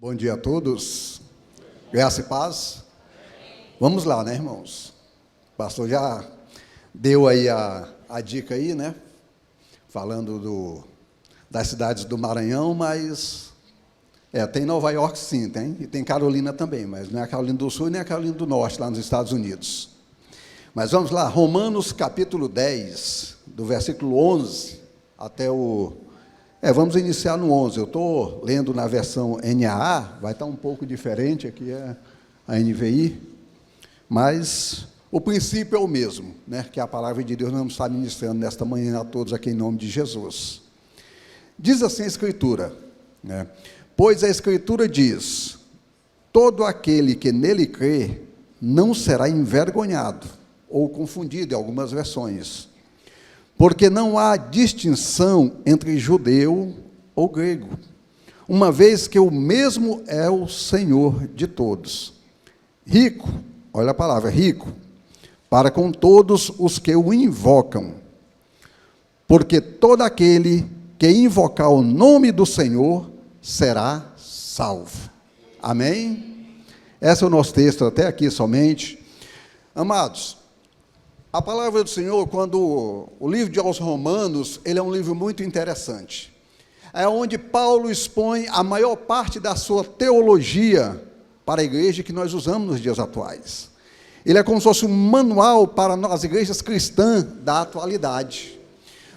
Bom dia a todos, graça e paz. Vamos lá, né, irmãos? O pastor já deu aí a dica aí, né? Falando das cidades do Maranhão, mas tem Nova York sim, tem, e tem Carolina também, mas não é a Carolina do Sul nem a Carolina do Norte, lá nos Estados Unidos. Mas vamos lá, Romanos capítulo 10, do versículo 11 até o... vamos iniciar no 11, eu estou lendo na versão NAA, vai estar um pouco diferente, aqui é a NVI, mas o princípio é o mesmo, né, que a palavra de Deus nos está ministrando nesta manhã a todos aqui em nome de Jesus. Diz assim a Escritura, né, pois a Escritura diz, todo aquele que nele crê não será envergonhado, ou confundido em algumas versões, porque não há distinção entre judeu ou grego, uma vez que o mesmo é o Senhor de todos, rico, olha a palavra, rico, para com todos os que o invocam, porque todo aquele que invocar o nome do Senhor será salvo. Amém? Esse é o nosso texto até aqui somente. Amados, a palavra do Senhor, quando o livro de aos Romanos, ele é um livro muito interessante. É onde Paulo expõe a maior parte da sua teologia para a igreja que nós usamos nos dias atuais. Ele é como se fosse um manual para as igrejas cristãs da atualidade.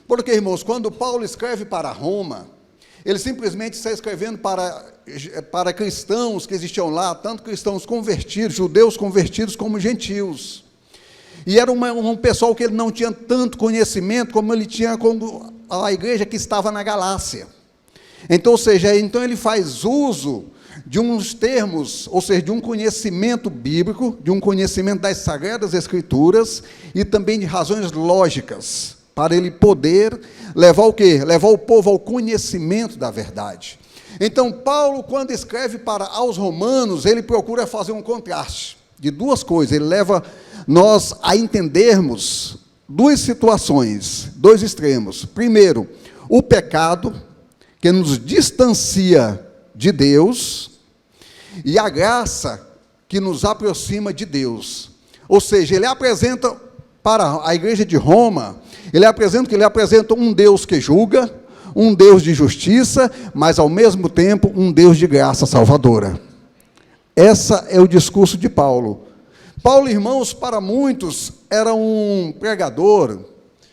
Porque, irmãos, quando Paulo escreve para Roma, ele simplesmente está escrevendo para cristãos que existiam lá, tanto cristãos convertidos, judeus convertidos, como gentios. E era um pessoal que ele não tinha tanto conhecimento como ele tinha com a igreja que estava na Galácia. Então, ou seja, então ele faz uso de uns termos, ou seja, de um conhecimento bíblico, de um conhecimento das Sagradas Escrituras e também de razões lógicas, para ele poder levar o quê? Levar o povo ao conhecimento da verdade. Então, Paulo, quando escreve aos Romanos, ele procura fazer um contraste de duas coisas, ele leva nós a entendermos duas situações, dois extremos. Primeiro, o pecado, que nos distancia de Deus, e a graça, que nos aproxima de Deus. Ou seja, ele apresenta para a igreja de Roma, ele apresenta um Deus que julga, um Deus de justiça, mas ao mesmo tempo um Deus de graça salvadora. Esse é o discurso de Paulo. Paulo, irmãos, para muitos, era um pregador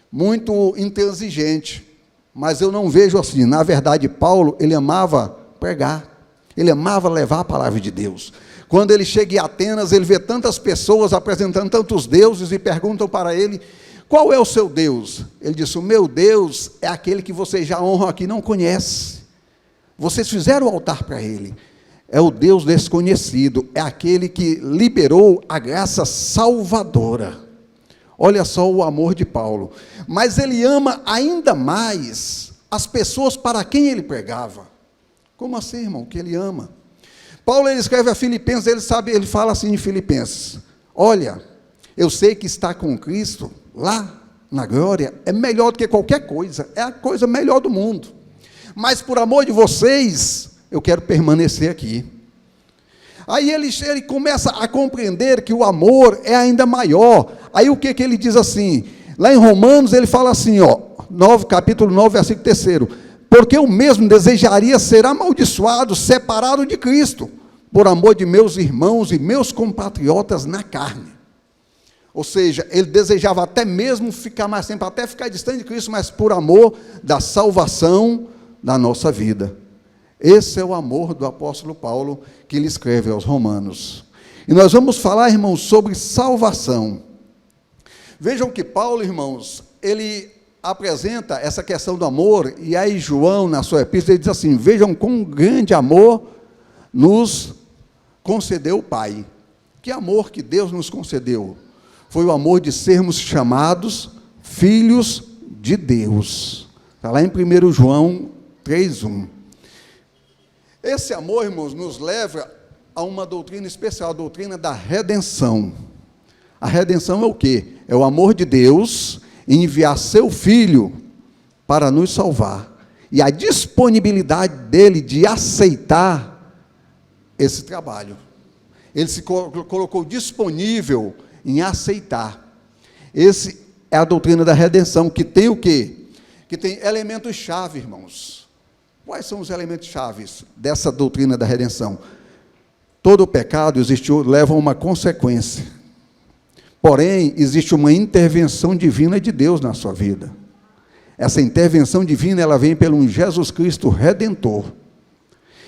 muito intransigente, mas eu não vejo assim. Na verdade, Paulo, ele amava pregar, ele amava levar a palavra de Deus. Quando ele chega em Atenas, ele vê tantas pessoas apresentando tantos deuses e perguntam para ele, qual é o seu Deus? Ele disse, o meu Deus é aquele que vocês já honram aqui, não conhecem. Vocês fizeram o altar para ele. É o Deus desconhecido, é aquele que liberou a graça salvadora. Olha só o amor de Paulo. Mas ele ama ainda mais as pessoas para quem ele pregava. Como assim, irmão, que ele ama? Paulo, ele escreve a Filipenses, ele fala assim em Filipenses, olha, eu sei que estar com Cristo, lá na glória, é melhor do que qualquer coisa, é a coisa melhor do mundo. Mas por amor de vocês, eu quero permanecer aqui. Aí ele começa a compreender que o amor é ainda maior. Aí o que ele diz assim? Lá em Romanos ele fala assim, capítulo 9, versículo 3, porque eu mesmo desejaria ser amaldiçoado, separado de Cristo, por amor de meus irmãos e meus compatriotas na carne. Ou seja, ele desejava até mesmo ficar mais tempo, até ficar distante de Cristo, mas por amor da salvação da nossa vida. Esse é o amor do apóstolo Paulo, que ele escreve aos Romanos. E nós vamos falar, irmãos, sobre salvação. Vejam que Paulo, irmãos, ele apresenta essa questão do amor, e aí João, na sua epístola, ele diz assim, vejam com grande amor nos concedeu o Pai. Que amor que Deus nos concedeu? Foi o amor de sermos chamados filhos de Deus. Está lá em 1 João 3:1. Esse amor, irmãos, nos leva a uma doutrina especial, a doutrina da redenção. A redenção é o quê? É o amor de Deus em enviar seu Filho para nos salvar. E a disponibilidade dele de aceitar esse trabalho. Ele se colocou disponível em aceitar. Esse é a doutrina da redenção, que tem o quê? Que tem elementos-chave, irmãos. Quais são os elementos-chave dessa doutrina da redenção? Todo pecado leva a uma consequência. Porém, existe uma intervenção divina de Deus na sua vida. Essa intervenção divina, ela vem pelo Jesus Cristo Redentor.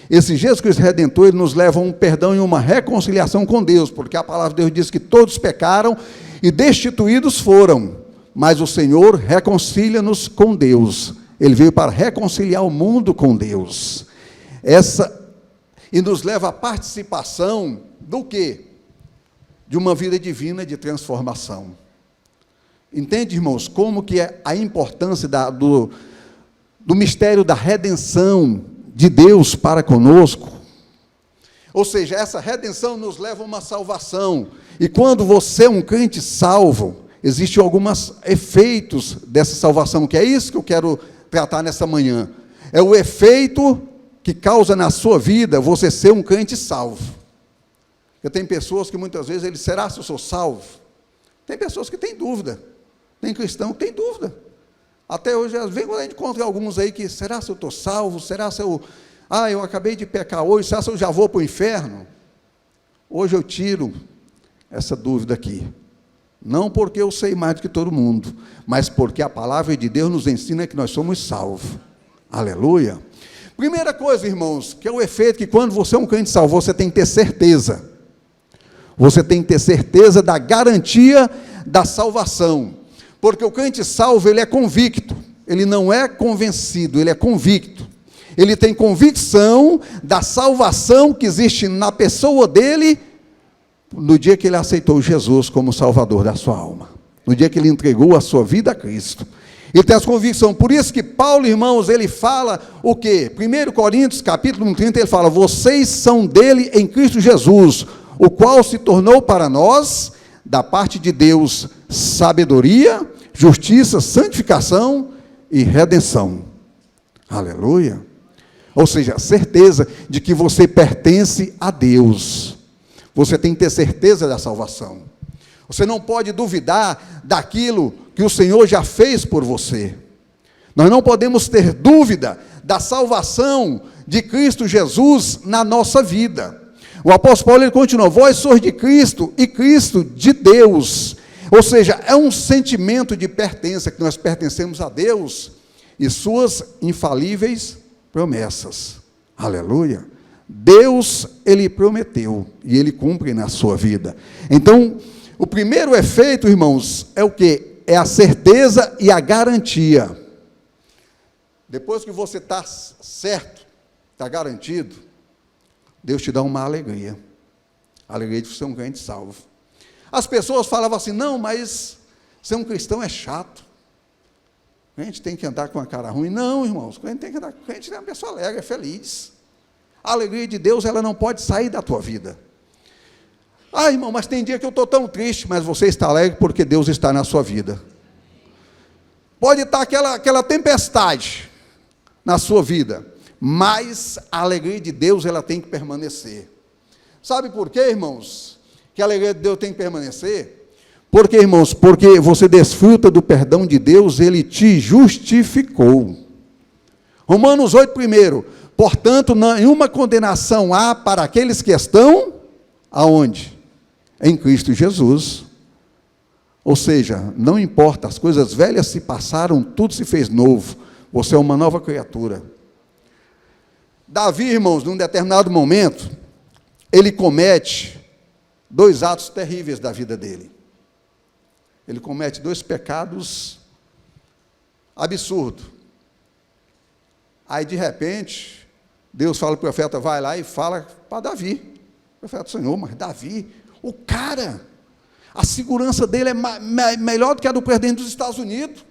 Esse Jesus Cristo Redentor, ele nos leva a um perdão e uma reconciliação com Deus, porque a palavra de Deus diz que todos pecaram e destituídos foram, mas o Senhor reconcilia-nos com Deus. Ele veio para reconciliar o mundo com Deus. E nos leva à participação do quê? De uma vida divina de transformação. Entende, irmãos, como que é a importância do mistério da redenção de Deus para conosco? Ou seja, essa redenção nos leva a uma salvação. E quando você é um crente salvo, existem alguns efeitos dessa salvação, que é isso que eu quero tratar nessa manhã. É o efeito que causa na sua vida você ser um crente salvo. Eu tenho pessoas que muitas vezes será se eu sou salvo? Tem pessoas que têm dúvida. Tem cristão que tem dúvida. Até hoje, às vezes, quando a gente encontra alguns aí que, será se eu estou salvo? Será se eu acabei de pecar hoje, será se eu já vou para o inferno? Hoje eu tiro essa dúvida aqui. Não porque eu sei mais do que todo mundo, mas porque a palavra de Deus nos ensina que nós somos salvos. Aleluia. Primeira coisa, irmãos, que é o efeito que quando você é um crente salvo, você tem que ter certeza. Você tem que ter certeza da garantia da salvação. Porque o crente salvo, ele é convicto. Ele não é convencido, ele é convicto. Ele tem convicção da salvação que existe na pessoa dele no dia que ele aceitou Jesus como Salvador da sua alma. No dia que ele entregou a sua vida a Cristo. Ele tem essa convicção. Por isso que Paulo, irmãos, ele fala o quê? 1 Coríntios, capítulo 30, ele fala: vocês são dele em Cristo Jesus, o qual se tornou para nós, da parte de Deus, sabedoria, justiça, santificação e redenção. Aleluia. Ou seja, a certeza de que você pertence a Deus. Você tem que ter certeza da salvação. Você não pode duvidar daquilo que o Senhor já fez por você. Nós não podemos ter dúvida da salvação de Cristo Jesus na nossa vida. O apóstolo Paulo, ele continua: vós sois de Cristo e Cristo de Deus. Ou seja, é um sentimento de pertença, que nós pertencemos a Deus e suas infalíveis promessas. Aleluia. Deus, ele prometeu e ele cumpre na sua vida. Então, o primeiro efeito, irmãos, é o quê? É a certeza e a garantia. Depois que você está certo, está garantido, Deus te dá uma alegria. A alegria de ser um crente salvo. As pessoas falavam assim: não, mas ser um cristão é chato. A gente tem que andar com a cara ruim. Não, irmãos, a gente tem que andar, a gente é uma pessoa alegre, é feliz. A alegria de Deus, ela não pode sair da tua vida. Ah, irmão, mas tem dia que eu estou tão triste, mas você está alegre porque Deus está na sua vida. Pode estar aquela tempestade na sua vida, mas a alegria de Deus, ela tem que permanecer. Sabe por quê, irmãos, que a alegria de Deus tem que permanecer? Porque, irmãos, porque você desfruta do perdão de Deus, ele te justificou. Romanos 8, primeiro: portanto, nenhuma condenação há para aqueles que estão, aonde? Em Cristo Jesus. Ou seja, não importa, as coisas velhas se passaram, tudo se fez novo, você é uma nova criatura. Davi, irmãos, num determinado momento, ele comete 2 atos terríveis da vida dele. Ele comete 2 pecados absurdos. Aí, de repente, Deus fala para o profeta: vai lá e fala para Davi. O profeta: Senhor, mas Davi, o cara, a segurança dele é melhor do que a do presidente dos Estados Unidos.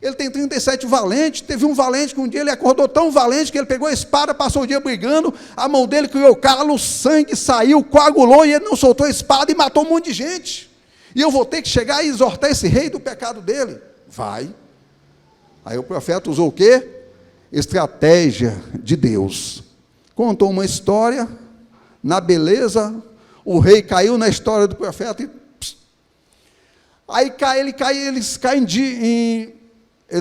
Ele tem 37 valentes, teve um valente que um dia ele acordou tão valente que ele pegou a espada, passou o dia brigando, a mão dele criou calo, o sangue saiu, coagulou, e ele não soltou a espada e matou um monte de gente. E eu vou ter que chegar e exortar esse rei do pecado dele? Vai. Aí o profeta usou o quê? Estratégia de Deus. contou uma história, na beleza, o rei caiu na história do profeta e... Aí eles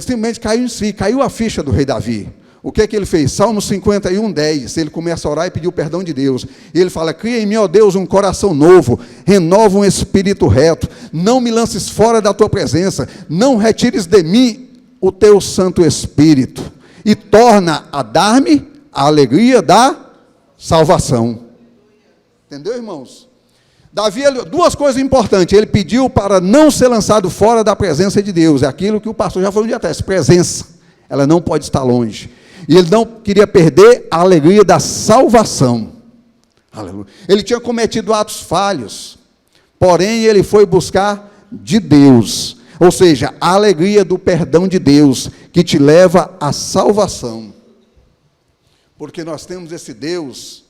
simplesmente caíram em si, caiu a ficha do rei Davi. O que é que ele fez? Salmo 51, 10, ele começa a orar e pedir o perdão de Deus. E ele fala: cria em mim, ó Deus, um coração novo, renova um espírito reto, não me lances fora da tua presença, não retires de mim o teu Santo Espírito, e torna a dar-me a alegria da salvação. Entendeu, irmãos? Davi, duas coisas importantes, ele pediu para não ser lançado fora da presença de Deus, é aquilo que o pastor já falou um dia atrás, presença, ela não pode estar longe. E ele não queria perder a alegria da salvação. Aleluia. Ele tinha cometido atos falhos, porém ele foi buscar de Deus, ou seja, a alegria do perdão de Deus, que te leva à salvação. Porque nós temos esse Deus,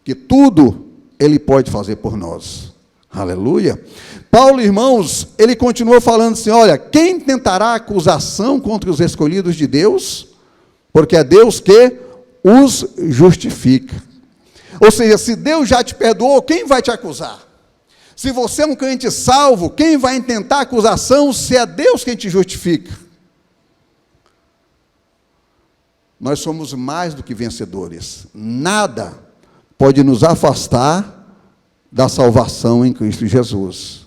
que tudo Ele pode fazer por nós. Aleluia. Paulo, irmãos, ele continua falando assim, olha, quem tentará acusação contra os escolhidos de Deus? Porque é Deus que os justifica. Ou seja, se Deus já te perdoou, quem vai te acusar? Se você é um crente salvo, quem vai intentar acusação se é Deus quem te justifica? Nós somos mais do que vencedores. Nada pode nos afastar da salvação em Cristo Jesus.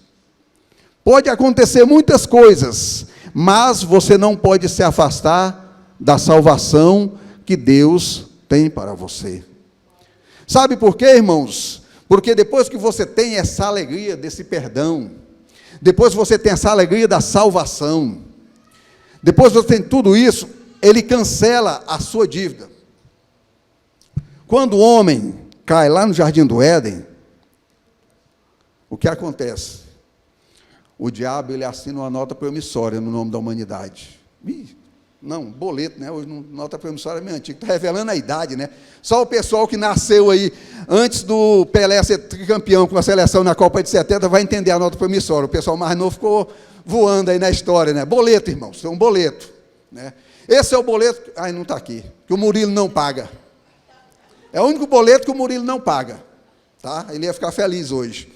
Pode acontecer muitas coisas, mas você não pode se afastar da salvação que Deus tem para você. Sabe por quê, irmãos? Porque depois que você tem essa alegria desse perdão, depois você tem essa alegria da salvação, depois você tem tudo isso, Ele cancela a sua dívida. Quando o homem cai lá no Jardim do Éden, o que acontece? O diabo, ele assina uma nota promissória no nome da humanidade. Não, boleto, né? Hoje, nota promissória é meio antigo, está revelando a idade, né? Só o pessoal que nasceu aí, antes do Pelé ser tricampeão com a seleção na Copa de 70, vai entender a nota promissória. O pessoal mais novo ficou voando aí na história, né? Boleto, irmãos, é um boleto, né? Esse é o boleto, não está aqui, que o Murilo não paga. É o único boleto que o Murilo não paga, tá? Ele ia ficar feliz hoje.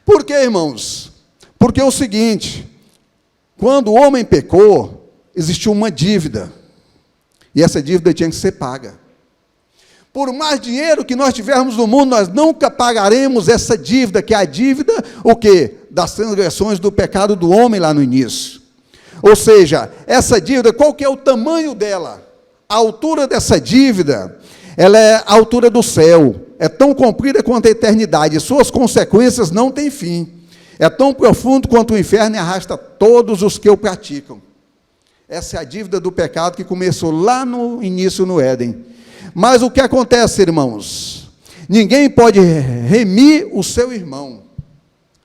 Por quê, irmãos? Porque é o seguinte, quando o homem pecou, existiu uma dívida, e essa dívida tinha que ser paga. Por mais dinheiro que nós tivermos no mundo, nós nunca pagaremos essa dívida, que é a dívida, o quê? Das transgressões do pecado do homem lá no início. Ou seja, essa dívida, qual que é o tamanho dela? A altura dessa dívida, ela é a altura do céu, é tão comprida quanto a eternidade, e suas consequências não têm fim. É tão profundo quanto o inferno e arrasta todos os que o praticam. Essa é a dívida do pecado que começou lá no início no Éden. Mas o que acontece, irmãos? Ninguém pode remir o seu irmão.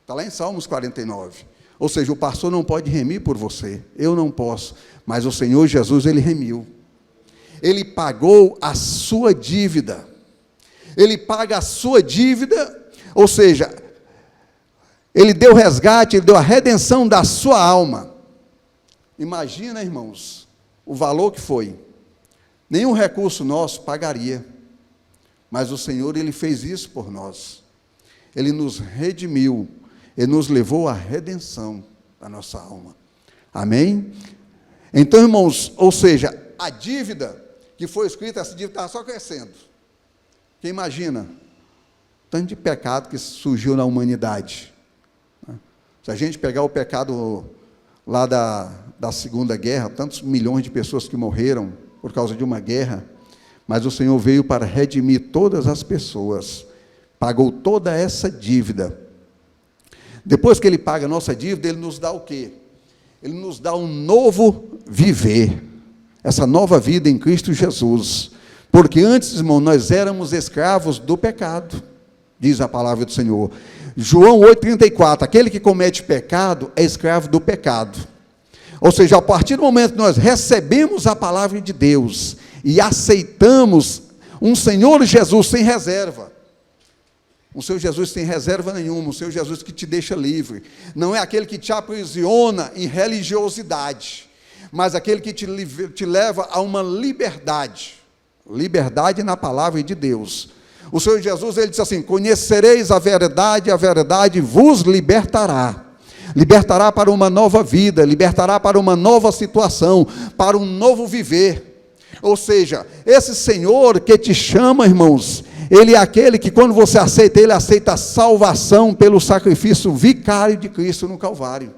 Está lá em Salmos 49. Ou seja, o pastor não pode remir por você. Eu não posso. Mas o Senhor Jesus, Ele remiu. Ele pagou a sua dívida. Ele paga a sua dívida, ou seja, Ele deu resgate, Ele deu a redenção da sua alma. Imagina, irmãos, o valor que foi. Nenhum recurso nosso pagaria. Mas o Senhor, Ele fez isso por nós. Ele nos redimiu. Ele nos levou à redenção da nossa alma. Amém? Então, irmãos, ou seja, a dívida que foi escrita, essa dívida estava só crescendo. Quem imagina? Tanto de pecado que surgiu na humanidade. Se a gente pegar o pecado lá da Segunda Guerra, tantos milhões de pessoas que morreram por causa de uma guerra, mas o Senhor veio para redimir todas as pessoas, pagou toda essa dívida. Depois que Ele paga a nossa dívida, Ele nos dá o quê? Ele nos dá um novo viver, essa nova vida em Cristo Jesus, porque antes, irmão, nós éramos escravos do pecado, diz a palavra do Senhor. João 8,34, aquele que comete pecado é escravo do pecado. Ou seja, a partir do momento que nós recebemos a palavra de Deus e aceitamos um Senhor Jesus sem reserva, um Senhor Jesus sem reserva nenhuma, um Senhor Jesus que te deixa livre, não é aquele que te aprisiona em religiosidade, mas aquele que te leva a uma liberdade. liberdade na palavra de Deus. O Senhor Jesus, ele disse assim: conhecereis a verdade vos libertará. Libertará para uma nova vida, libertará para uma nova situação, para um novo viver. Ou seja, esse Senhor que te chama, irmãos, Ele é aquele que, quando você aceita, Ele aceita a salvação pelo sacrifício vicário de Cristo no Calvário.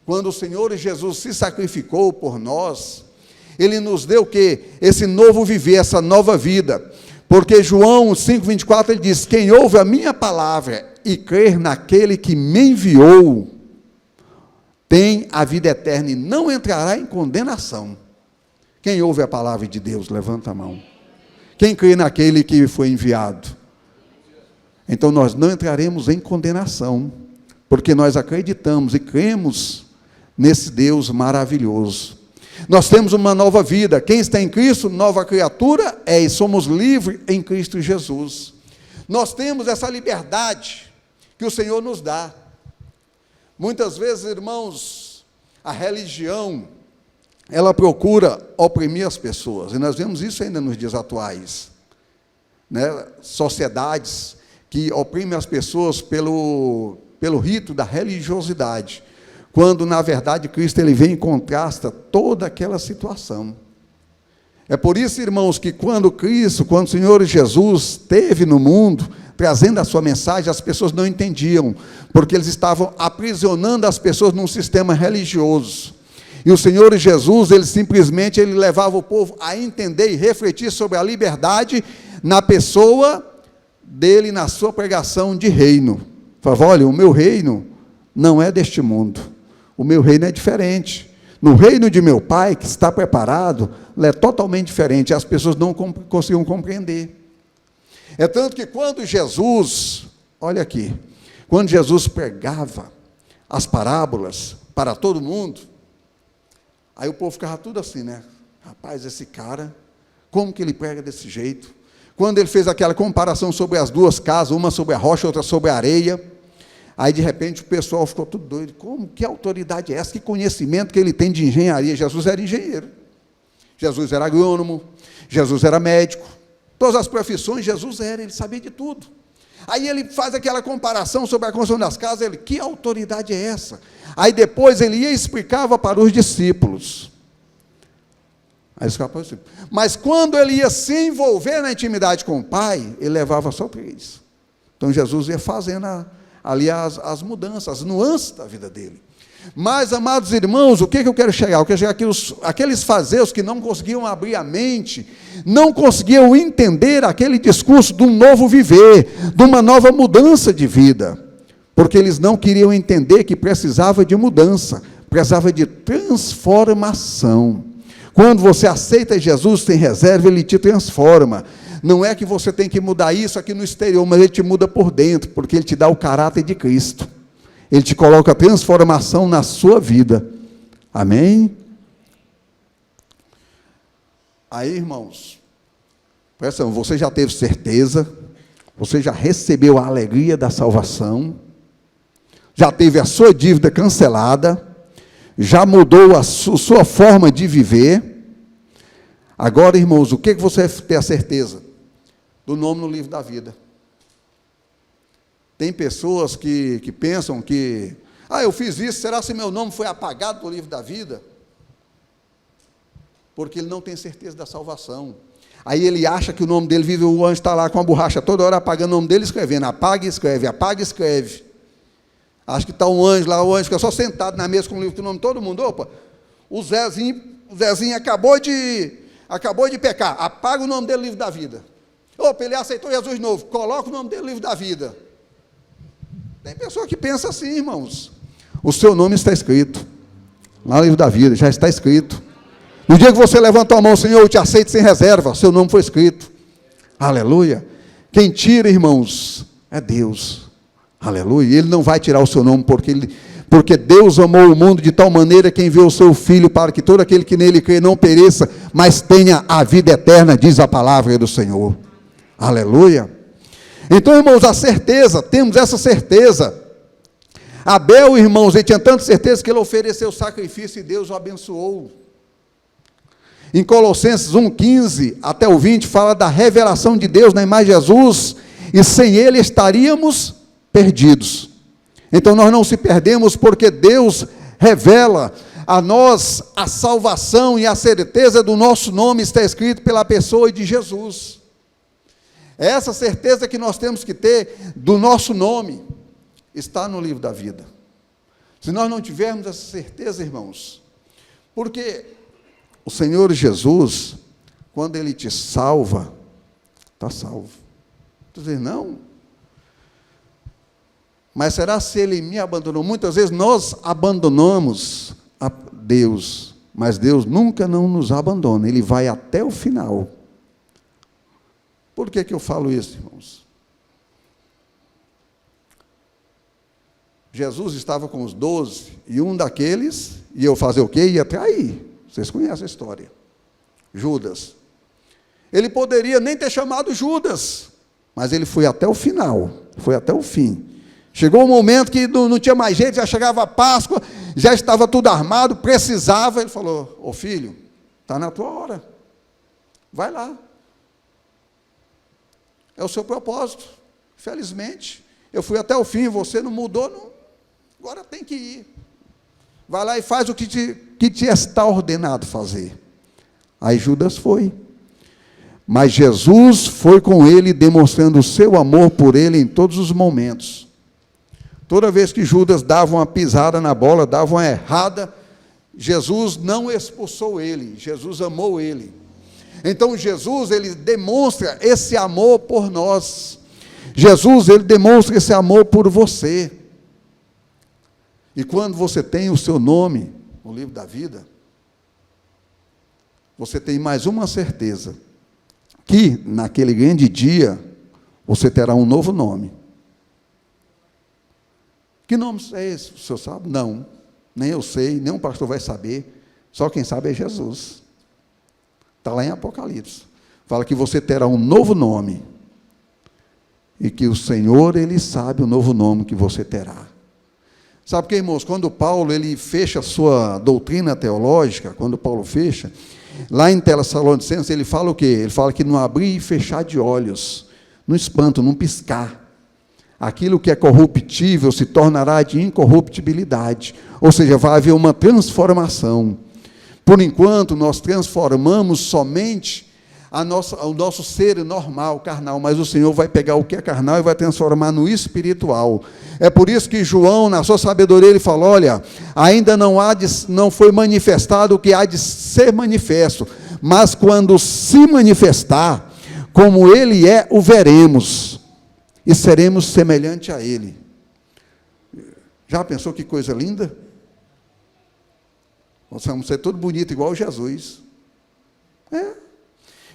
Quando o Senhor Jesus se sacrificou por nós, Ele nos deu o quê? Esse novo viver, essa nova vida. Porque João 5,24, ele diz: quem ouve a minha palavra e crer naquele que me enviou, tem a vida eterna e não entrará em condenação. Quem ouve a palavra de Deus, levanta a mão. Quem crê naquele que foi enviado? Então nós não entraremos em condenação, porque nós acreditamos e cremos nesse Deus maravilhoso. Nós temos uma nova vida. Quem está em Cristo, nova criatura é, e somos livres em Cristo Jesus. Nós temos essa liberdade que o Senhor nos dá. Muitas vezes, irmãos, a religião, ela procura oprimir as pessoas, e nós vemos isso ainda nos dias atuais, né? Sociedades que oprimem as pessoas pelo rito da religiosidade, quando, na verdade, Cristo ele vem e contrasta toda aquela situação. É por isso, irmãos, que quando o Senhor Jesus esteve no mundo, trazendo a sua mensagem, as pessoas não entendiam, porque eles estavam aprisionando as pessoas num sistema religioso. E o Senhor Jesus, ele simplesmente levava o povo a entender e refletir sobre a liberdade na pessoa dele, na sua pregação de reino. Falava: olha, o meu reino não é deste mundo. O meu reino é diferente. No reino de meu Pai, que está preparado, é totalmente diferente. As pessoas não conseguiam compreender. É tanto que quando Jesus, olha aqui, quando Jesus pregava as parábolas para todo mundo, aí o povo ficava tudo assim, né? Rapaz, esse cara, como que ele prega desse jeito? Quando ele fez aquela comparação sobre as duas casas, uma sobre a rocha, outra sobre a areia, aí, de repente, o pessoal ficou tudo doido. Como? Que autoridade é essa? Que conhecimento que ele tem de engenharia? Jesus era engenheiro. Jesus era agrônomo. Jesus era médico. Todas as profissões, Jesus era. Ele sabia de tudo. Aí ele faz aquela comparação sobre a construção das casas. Que autoridade é essa? Aí depois ele ia e explicava para os discípulos. Mas quando ele ia se envolver na intimidade com o Pai, ele levava só 3. Então Jesus ia fazendo ali as mudanças, as nuances da vida dele. Mas, amados irmãos, o que eu quero chegar? Eu quero chegar aqui, aqueles fariseus que não conseguiam abrir a mente, não conseguiam entender aquele discurso de um novo viver, de uma nova mudança de vida, porque eles não queriam entender que precisava de mudança, precisava de transformação. Quando você aceita Jesus, tem reserva, ele te transforma. Não é que você tem que mudar isso aqui no exterior, mas ele te muda por dentro, porque ele te dá o caráter de Cristo. Ele te coloca a transformação na sua vida. Amém? Aí, irmãos, presta atenção, você já teve certeza, você já recebeu a alegria da salvação, já teve a sua dívida cancelada, já mudou a sua forma de viver. Agora, irmãos, o que você tem a certeza? Do nome no livro da vida. Tem pessoas que pensam que, eu fiz isso, será que meu nome foi apagado do livro da vida? Porque ele não tem certeza da salvação. Aí ele acha que o nome dele vive, o anjo está lá com a borracha toda hora apagando o nome dele, escrevendo, apaga e escreve, apaga e escreve. Acho que está um anjo lá, o anjo fica só sentado na mesa com o livro com o nome de todo mundo. Opa, o Zezinho acabou de pecar, apaga o nome dele do livro da vida. Opa, ele aceitou Jesus novo, coloca o nome dele no livro da vida. Tem pessoa que pensa assim, irmãos. O seu nome está escrito lá no livro da vida, já está escrito. No dia que você levanta a mão, Senhor, eu te aceito sem reserva, seu nome foi escrito. Aleluia. Quem tira, irmãos, é Deus. Aleluia. Ele não vai tirar o seu nome, porque Deus amou o mundo de tal maneira que enviou o seu Filho para que todo aquele que nele crê não pereça, mas tenha a vida eterna, diz a palavra do Senhor. Aleluia. Então, irmãos, a certeza, temos essa certeza. Abel, irmãos, ele tinha tanta certeza que ele ofereceu o sacrifício e Deus o abençoou. Em Colossenses 1:15 até o 20, fala da revelação de Deus na imagem de Jesus, e sem Ele estaríamos perdidos. Então nós não se perdemos porque Deus revela a nós a salvação e a certeza do nosso nome está escrito pela pessoa de Jesus. É essa certeza que nós temos que ter do nosso nome, está no livro da vida. Se nós não tivermos essa certeza, irmãos, porque o Senhor Jesus, quando Ele te salva, está salvo. Tu diz, não. Mas será se Ele me abandonou? Muitas vezes nós abandonamos a Deus, mas Deus nunca não nos abandona, Ele vai até o final. Por que eu falo isso, irmãos? Jesus estava com os 12, e um daqueles ia fazer o quê? Ia trair. Vocês conhecem a história. Judas. Ele poderia nem ter chamado Judas, mas ele foi até o final, foi até o fim. Chegou um momento que não tinha mais jeito, já chegava a Páscoa, já estava tudo armado, precisava. Ele falou, ô filho, está na tua hora, vai lá. É o seu propósito. Felizmente, eu fui até o fim, você não mudou, não. Agora tem que ir. Vai lá e faz o que te está ordenado fazer. Aí Judas foi. Mas Jesus foi com ele, demonstrando o seu amor por ele em todos os momentos. Toda vez que Judas dava uma pisada na bola, dava uma errada, Jesus não expulsou ele, Jesus amou ele. Então Jesus, ele demonstra esse amor por nós. Jesus, ele demonstra esse amor por você. E quando você tem o seu nome no livro da vida, você tem mais uma certeza, que naquele grande dia, você terá um novo nome. Que nome é esse? O senhor sabe? Não, nem eu sei, nem um pastor vai saber, só quem sabe é Jesus. Está lá em Apocalipse. Fala que você terá um novo nome, e que o Senhor, Ele sabe o novo nome que você terá. Sabe que, irmãos, quando Paulo ele fecha a sua doutrina teológica, quando Paulo fecha, lá em Tessalonicenses, ele fala o quê? Ele fala que no abrir e fechar de olhos, no espanto, num piscar, aquilo que é corruptível se tornará de incorruptibilidade, ou seja, vai haver uma transformação. Por enquanto, nós transformamos somente o nosso ser normal, carnal, mas o Senhor vai pegar o que é carnal e vai transformar no espiritual. É por isso que João, na sua sabedoria, ele fala, olha, ainda não foi manifestado o que há de ser manifesto, mas quando se manifestar, como ele é, o veremos, e seremos semelhante a ele. Já pensou que coisa linda? Nós vamos ser tudo bonito, igual Jesus.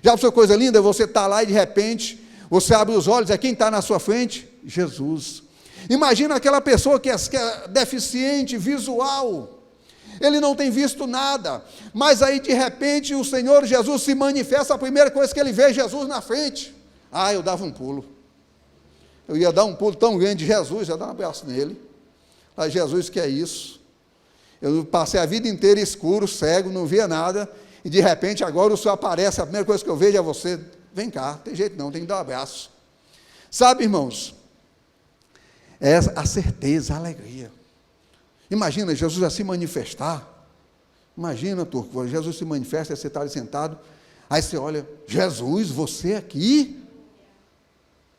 Já pensou coisa linda? Você está lá e de repente, você abre os olhos, é quem está na sua frente? Jesus. Imagina aquela pessoa que é deficiente visual, ele não tem visto nada, mas aí de repente o Senhor Jesus se manifesta, a primeira coisa que ele vê é Jesus na frente. Eu dava um pulo. Eu ia dar um pulo tão grande de Jesus, ia dar um abraço nele. Jesus, que é isso? Eu passei a vida inteira escuro, cego, não via nada, e de repente agora o Senhor aparece, a primeira coisa que eu vejo é você, vem cá, tem jeito não, tem que dar um abraço. Sabe, irmãos, é a certeza, a alegria. Imagina Jesus a se manifestar, imagina, turco, Jesus se manifesta, você está ali sentado, aí você olha, Jesus, você aqui?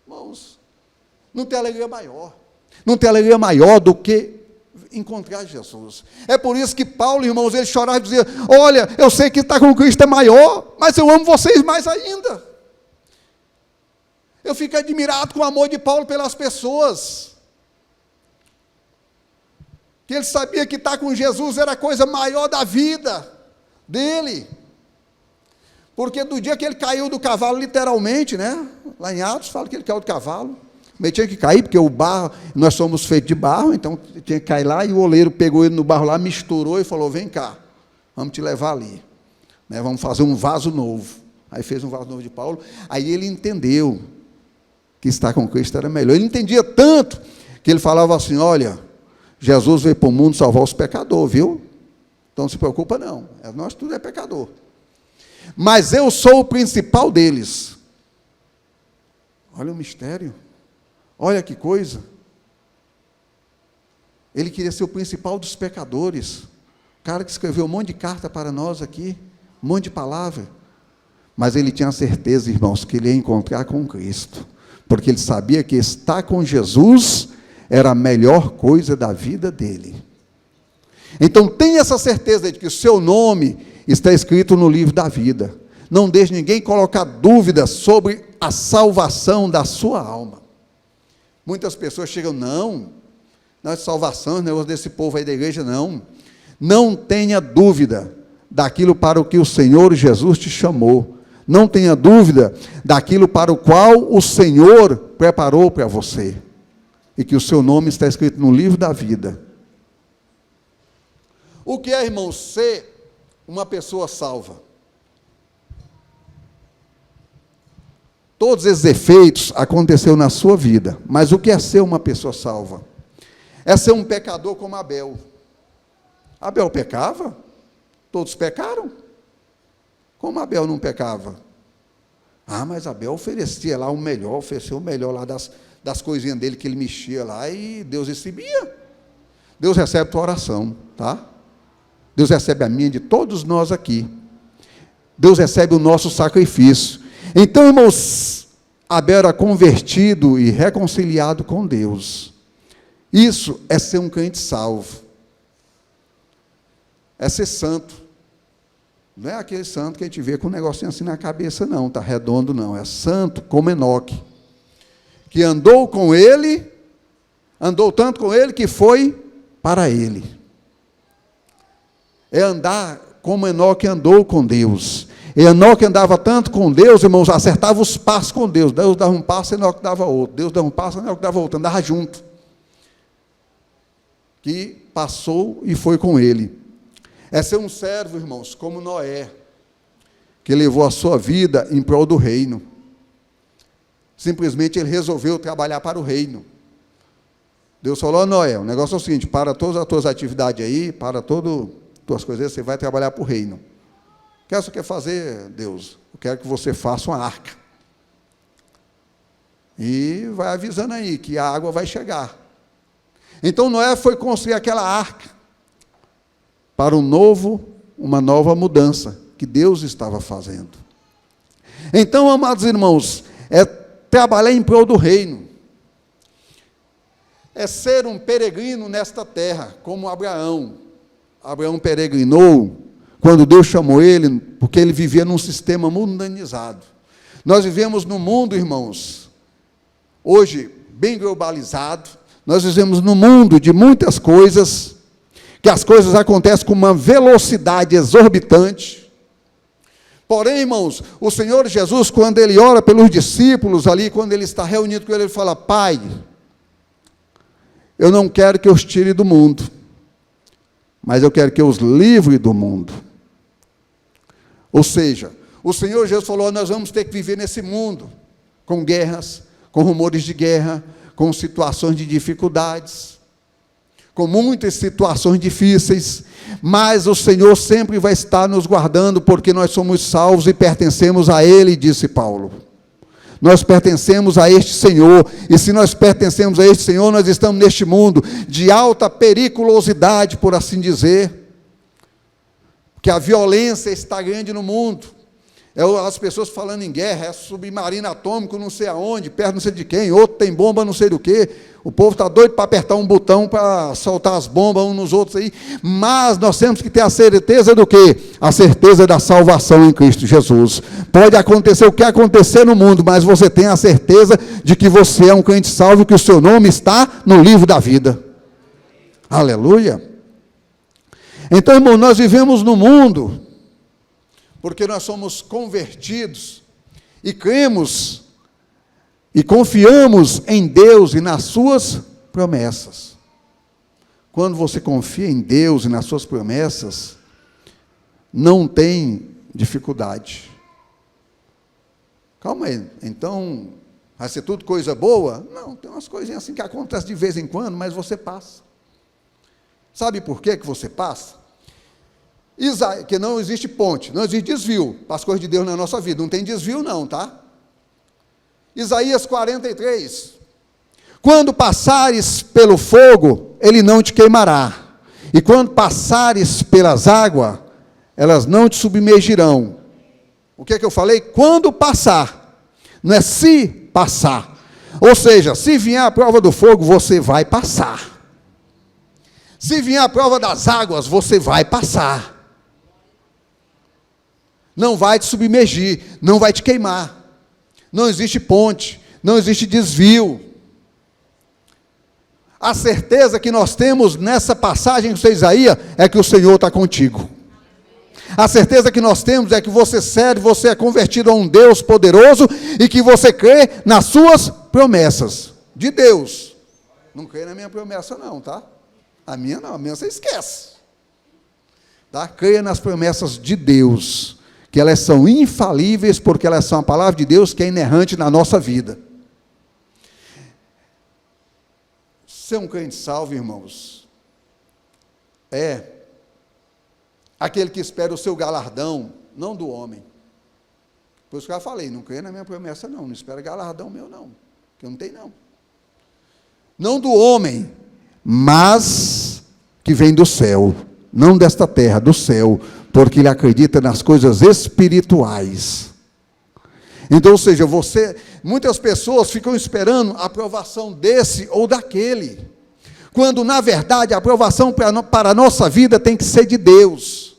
Irmãos, não tem alegria maior, não tem alegria maior do que encontrar Jesus. É por isso que Paulo, irmãos, ele chorava e dizia, olha, eu sei que estar com Cristo é maior, mas eu amo vocês mais ainda. Eu fico admirado com o amor de Paulo pelas pessoas, que ele sabia que estar com Jesus era a coisa maior da vida dele, porque do dia que ele caiu do cavalo, literalmente, né? Lá em Atos fala que ele caiu do cavalo, mas tinha que cair, porque o barro, nós somos feitos de barro, então tinha que cair lá, e o oleiro pegou ele no barro lá, misturou e falou, vem cá, vamos te levar ali, né, vamos fazer um vaso novo. Aí fez um vaso novo de Paulo, aí ele entendeu que estar com Cristo era melhor. Ele entendia tanto, que ele falava assim, olha, Jesus veio para o mundo salvar os pecadores, viu? Então não se preocupa não, nós tudo é pecador. mas eu sou o principal deles. Olha o mistério, olha que coisa. Ele queria ser o principal dos pecadores, o cara que escreveu um monte de carta para nós aqui, um monte de palavra, mas ele tinha certeza, irmãos, que ele ia encontrar com Cristo, porque ele sabia que estar com Jesus era a melhor coisa da vida dele. Então tenha essa certeza de que o seu nome está escrito no livro da vida. Não deixe ninguém colocar dúvidas sobre a salvação da sua alma. Muitas pessoas chegam, não é salvação, não é negócio desse povo aí da igreja, não. Não tenha dúvida daquilo para o que o Senhor Jesus te chamou. Não tenha dúvida daquilo para o qual o Senhor preparou para você. E que o seu nome está escrito no livro da vida. O que é, irmão, ser uma pessoa salva? Todos esses efeitos aconteceram na sua vida, mas o que é ser uma pessoa salva? É ser um pecador como Abel. Abel pecava? Todos pecaram? Como Abel não pecava? Mas Abel oferecia lá o melhor, ofereceu o melhor lá das coisinhas dele que ele mexia lá e Deus recebia. Deus recebe a tua oração, tá? Deus recebe a minha, de todos nós aqui. Deus recebe o nosso sacrifício. Então, irmãos, Abel era convertido e reconciliado com Deus. Isso é ser um crente salvo. É ser santo. Não é aquele santo que a gente vê com um negocinho assim na cabeça, não, está redondo, não. É santo como Enoque, que andou com ele, andou tanto com ele que foi para ele. É andar como Enoque andou com Deus. Enoque andava tanto com Deus, irmãos, acertava os passos com Deus. Deus dava um passo, Enoque dava outro. Deus dava um passo, Enoque dava outro. Andava junto. Que passou e foi com ele. É ser um servo, irmãos, como Noé, que levou a sua vida em prol do reino. Simplesmente ele resolveu trabalhar para o reino. Deus falou, Noé, o negócio é o seguinte, para todas as tuas atividades aí, para todas as tuas coisas, você vai trabalhar para o reino. O que você quer fazer, Deus? Eu quero que você faça uma arca. E vai avisando aí que a água vai chegar. Então Noé foi construir aquela arca para uma nova mudança que Deus estava fazendo. Então, amados irmãos, é trabalhar em prol do reino. É ser um peregrino nesta terra, como Abraão. Abraão peregrinou quando Deus chamou ele, porque ele vivia num sistema mundanizado. Nós vivemos num mundo, irmãos, hoje bem globalizado. Nós vivemos num mundo de muitas coisas, que as coisas acontecem com uma velocidade exorbitante. Porém, irmãos, o Senhor Jesus, quando ele ora pelos discípulos ali, quando ele está reunido com ele fala, Pai, eu não quero que eu os tire do mundo, mas eu quero que eu os livre do mundo. Ou seja, o Senhor Jesus falou, nós vamos ter que viver nesse mundo, com guerras, com rumores de guerra, com situações de dificuldades, com muitas situações difíceis, mas o Senhor sempre vai estar nos guardando, porque nós somos salvos e pertencemos a Ele, disse Paulo. Nós pertencemos a este Senhor, e se nós pertencemos a este Senhor, nós estamos neste mundo de alta periculosidade, por assim dizer, que a violência está grande no mundo. As pessoas falando em guerra, é submarino atômico não sei aonde, perto não sei de quem, outro tem bomba não sei do que, o povo está doido para apertar um botão para soltar as bombas uns nos outros aí, mas nós temos que ter a certeza do quê? A certeza da salvação em Cristo Jesus. Pode acontecer o que acontecer no mundo, mas você tem a certeza de que você é um crente salvo, que o seu nome está no livro da vida. Aleluia! Então, irmão, nós vivemos no mundo porque nós somos convertidos e cremos e confiamos em Deus e nas suas promessas. Quando você confia em Deus e nas suas promessas, não tem dificuldade. Calma aí, então vai ser tudo coisa boa? Não, tem umas coisinhas assim que acontecem de vez em quando, mas você passa. Sabe por que você passa? Que não existe ponte, não existe desvio para as coisas de Deus na nossa vida. Não tem desvio não, tá? Isaías 43. Quando passares pelo fogo, ele não te queimará. E quando passares pelas águas, elas não te submergirão. O que é que eu falei? Quando passar. Não é se passar. Ou seja, se vier a prova do fogo, você vai passar. Se vier a prova das águas, você vai passar. Não vai te submergir, não vai te queimar. Não existe ponte, não existe desvio. A certeza que nós temos nessa passagem de Isaías é que o Senhor está contigo. A certeza que nós temos é que você serve, você é convertido a um Deus poderoso e que você crê nas suas promessas de Deus. Não crê na minha promessa não, tá? A minha não, a minha você esquece. Tá? Creia nas promessas de Deus, que elas são infalíveis, porque elas são a palavra de Deus que é inerrante na nossa vida. Ser um crente salvo, irmãos, é aquele que espera o seu galardão, não do homem. Por isso que eu falei, não creia na minha promessa não, não espera galardão meu não, que eu não tenho não. Não do homem, mas que vem do céu, não desta terra, do céu, porque ele acredita nas coisas espirituais. Então, ou seja, muitas pessoas ficam esperando a aprovação desse ou daquele, quando na verdade a aprovação para a nossa vida tem que ser de Deus.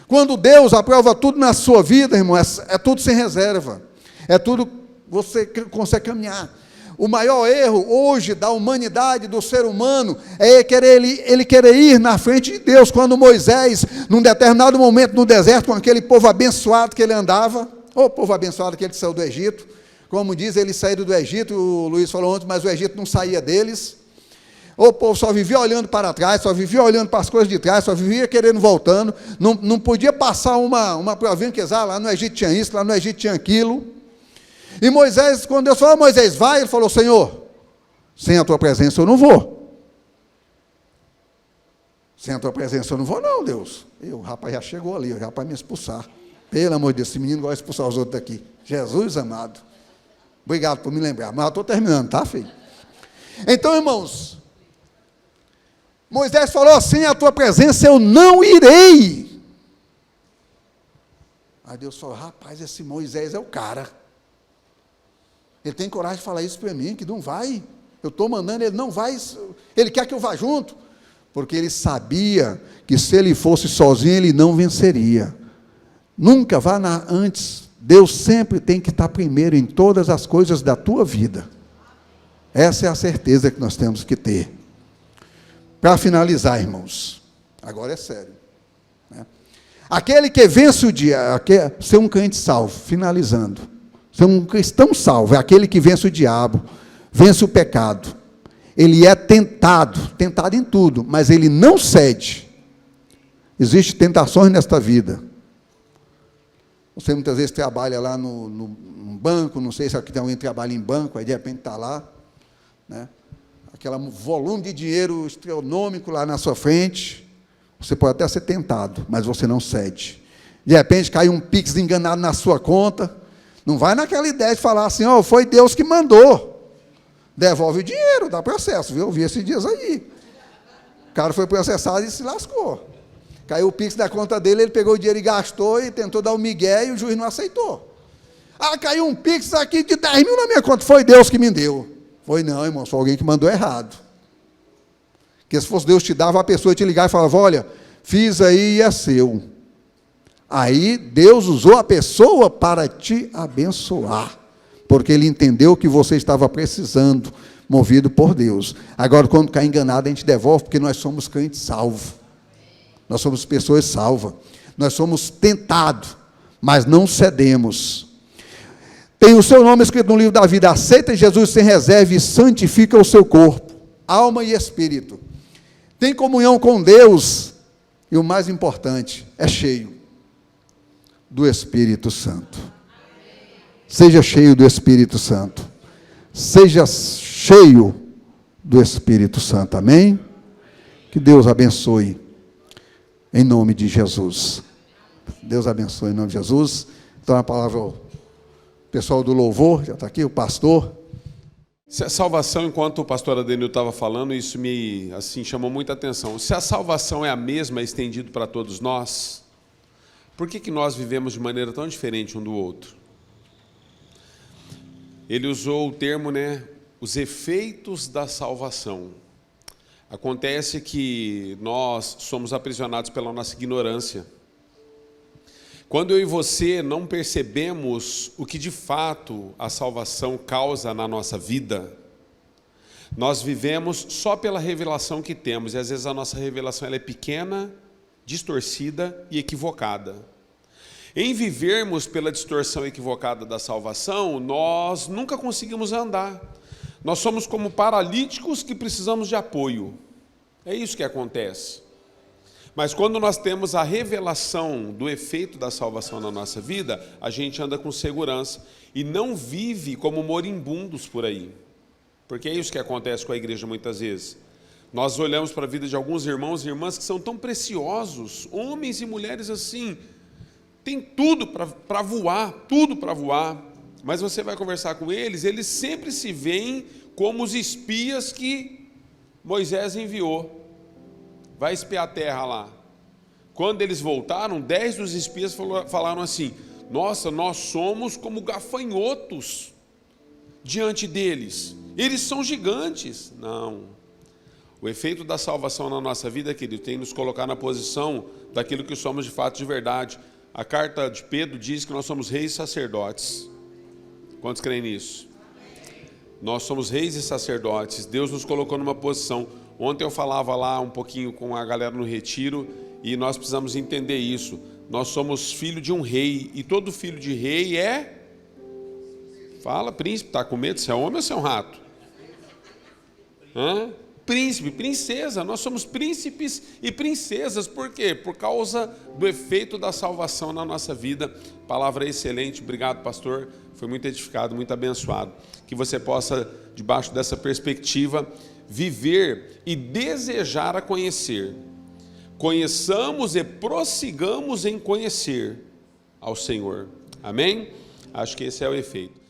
Quando Deus aprova tudo na sua vida, irmão, é tudo sem reserva, é tudo, você consegue caminhar. O maior erro hoje da humanidade, do ser humano, é ele querer ir na frente de Deus. Quando Moisés, num determinado momento no deserto, com aquele povo abençoado que ele andava, o povo abençoado que ele saiu do Egito, como diz, eles saíram do Egito, o Luiz falou ontem, mas o Egito não saía deles. O povo só vivia olhando para trás, só vivia olhando para as coisas de trás, só vivia querendo voltando, não podia passar uma provinha que lá no Egito tinha isso, lá no Egito tinha aquilo. E Moisés, quando Deus falou, Moisés, vai, ele falou, Senhor, sem a tua presença eu não vou. Sem a tua presença eu não vou não, Deus. O rapaz já chegou ali, já para me expulsar. Pelo amor de Deus, esse menino gosta de expulsar os outros daqui. Jesus amado. Obrigado por me lembrar, mas eu estou terminando, tá, filho? Então, irmãos, Moisés falou, sem a tua presença eu não irei. Aí Deus falou, rapaz, esse Moisés é o cara. Ele tem coragem de falar isso para mim, que não vai. Eu estou mandando, ele não vai. Ele quer que eu vá junto. Porque ele sabia que se ele fosse sozinho, ele não venceria. Nunca vá antes. Deus sempre tem que estar primeiro em todas as coisas da tua vida. Essa é a certeza que nós temos que ter. Para finalizar, irmãos, agora é sério. Né? Aquele que vence o dia, ser um crente salvo, finalizando. Ser um cristão salvo é aquele que vence o diabo, vence o pecado. Ele é tentado em tudo, mas ele não cede. Existem tentações nesta vida. Você muitas vezes trabalha lá no banco, não sei se aqui tem alguém que trabalha em banco, aí de repente está lá, né? Aquele volume de dinheiro astronômico lá na sua frente, você pode até ser tentado, mas você não cede. De repente cai um Pix enganado na sua conta, não vai naquela ideia de falar assim, foi Deus que mandou. Devolve o dinheiro, dá processo, viu? Eu vi esses dias aí. O cara foi processado e se lascou. Caiu o Pix da conta dele, ele pegou o dinheiro e gastou e tentou dar um migué e o juiz não aceitou. Caiu um Pix aqui de 10 mil na minha conta, foi Deus que me deu. Foi não, irmão, foi alguém que mandou errado. Porque se fosse Deus te dava, a pessoa te ligar e falava, olha, fiz aí e é seu. Aí Deus usou a pessoa para te abençoar, porque ele entendeu que você estava precisando, movido por Deus. Agora, quando cai enganado, a gente devolve, porque nós somos crentes salvos. Nós somos pessoas salvas. Nós somos tentados, mas não cedemos. Tem o seu nome escrito no livro da vida. Aceita Jesus sem reserva e santifica o seu corpo, alma e espírito. Tem comunhão com Deus. E o mais importante, é cheio do Espírito Santo. Seja cheio do Espírito Santo. Seja cheio do Espírito Santo. Amém? Que Deus abençoe em nome de Jesus. Deus abençoe em nome de Jesus. Então a palavra ao pessoal do louvor, já está aqui, o pastor. Se a salvação, enquanto o pastor Adenil estava falando, isso me chamou muita atenção. Se a salvação é a mesma, estendida para todos nós, por que nós vivemos de maneira tão diferente um do outro? Ele usou o termo, os efeitos da salvação. Acontece que nós somos aprisionados pela nossa ignorância. Quando eu e você não percebemos o que de fato a salvação causa na nossa vida, nós vivemos só pela revelação que temos, e às vezes a nossa revelação ela é pequena, distorcida e equivocada. Em vivermos pela distorção equivocada da salvação, nós nunca conseguimos andar. Nós somos como paralíticos que precisamos de apoio. É isso que acontece. Mas quando nós temos a revelação do efeito da salvação na nossa vida, a gente anda com segurança e não vive como moribundos por aí. Porque é isso que acontece com a igreja muitas vezes. Nós olhamos para a vida de alguns irmãos e irmãs que são tão preciosos, homens e mulheres assim, tem tudo para voar, mas você vai conversar com eles, eles sempre se veem como os espias que Moisés enviou. Vai espiar a terra lá. Quando eles voltaram, 10 dos espias falaram assim: nossa, nós somos como gafanhotos diante deles, eles são gigantes. Não, o efeito da salvação na nossa vida, querido, tem que nos colocar na posição daquilo que somos de fato de verdade. A carta de Pedro diz que nós somos reis e sacerdotes. Quantos creem nisso? Nós somos reis e sacerdotes. Deus nos colocou numa posição. Ontem eu falava lá um pouquinho com a galera no retiro e nós precisamos entender isso. Nós somos filho de um rei e todo filho de rei é... Fala, príncipe, está com medo? Você é homem ou você é um rato? Príncipe, princesa, nós somos príncipes e princesas. Por quê? Por causa do efeito da salvação na nossa vida. Palavra excelente, obrigado pastor, foi muito edificado, muito abençoado. Que você possa, debaixo dessa perspectiva, viver e desejar a conhecer. Conheçamos e prossigamos em conhecer ao Senhor. Amém? Acho que esse é o efeito.